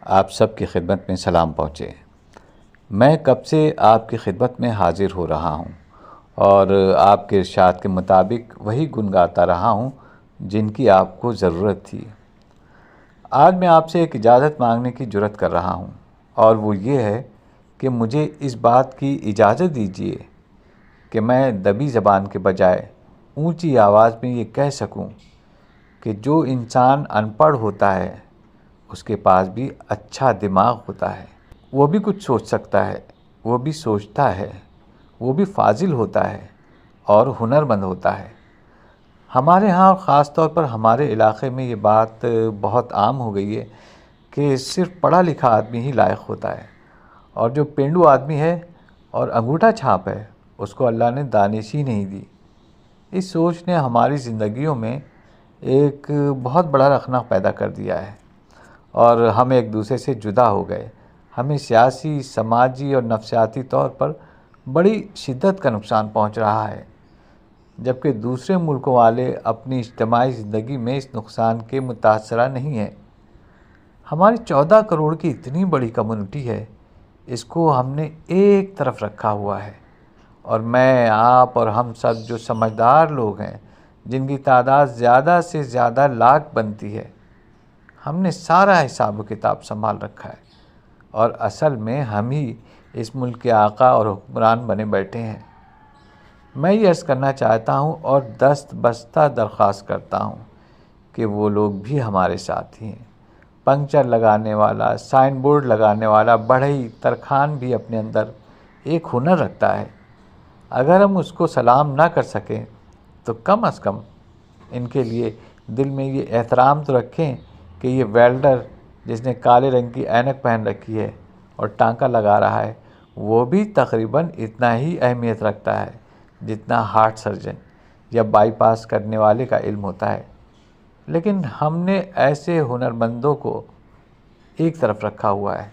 آپ سب کی خدمت میں سلام پہنچے۔ میں کب سے آپ کی خدمت میں حاضر ہو رہا ہوں اور آپ کے ارشاد کے مطابق وہی گنگاتا رہا ہوں جن کی آپ کو ضرورت تھی۔ آج میں آپ سے ایک اجازت مانگنے کی جرات کر رہا ہوں، اور وہ یہ ہے کہ مجھے اس بات کی اجازت دیجیے کہ میں دبی زبان کے بجائے اونچی آواز میں یہ کہہ سکوں کہ جو انسان ان پڑھ ہوتا ہے اس کے پاس بھی اچھا دماغ ہوتا ہے، وہ بھی کچھ سوچ سکتا ہے، وہ بھی سوچتا ہے، وہ بھی فاضل ہوتا ہے اور ہنرمند ہوتا ہے۔ ہمارے ہاں اور خاص طور پر ہمارے علاقے میں یہ بات بہت عام ہو گئی ہے کہ صرف پڑھا لکھا آدمی ہی لائق ہوتا ہے، اور جو پینڈو آدمی ہے اور انگوٹھا چھاپ ہے اس کو اللہ نے دانش ہی نہیں دی۔ اس سوچ نے ہماری زندگیوں میں ایک بہت بڑا رخنہ پیدا کر دیا ہے، اور ہم ایک دوسرے سے جدا ہو گئے۔ ہمیں سیاسی، سماجی اور نفسیاتی طور پر بڑی شدت کا نقصان پہنچ رہا ہے، جبکہ دوسرے ملکوں والے اپنی اجتماعی زندگی میں اس نقصان کے متاثرہ نہیں ہیں۔ ہماری 14 کروڑ کی اتنی بڑی کمیونٹی ہے، اس کو ہم نے ایک طرف رکھا ہوا ہے، اور میں، آپ اور ہم سب جو سمجھدار لوگ ہیں، جن کی تعداد زیادہ سے زیادہ لاکھ بنتی ہے، ہم نے سارا حساب و کتاب سنبھال رکھا ہے، اور اصل میں ہم ہی اس ملک کے آقا اور حکمران بنے بیٹھے ہیں۔ میں یہ عرض کرنا چاہتا ہوں اور دست بستہ درخواست کرتا ہوں کہ وہ لوگ بھی ہمارے ساتھی ہیں۔ پنکچر لگانے والا، سائن بورڈ لگانے والا بڑھئی ترخان بھی اپنے اندر ایک ہنر رکھتا ہے۔ اگر ہم اس کو سلام نہ کر سکیں تو کم از کم ان کے لیے دل میں یہ احترام تو رکھیں کہ یہ ویلڈر جس نے کالے رنگ کی اینک پہن رکھی ہے اور ٹانکا لگا رہا ہے، وہ بھی تقریباً اتنا ہی اہمیت رکھتا ہے جتنا ہارٹ سرجن یا بائی پاس کرنے والے کا علم ہوتا ہے۔ لیکن ہم نے ایسے ہنرمندوں کو ایک طرف رکھا ہوا ہے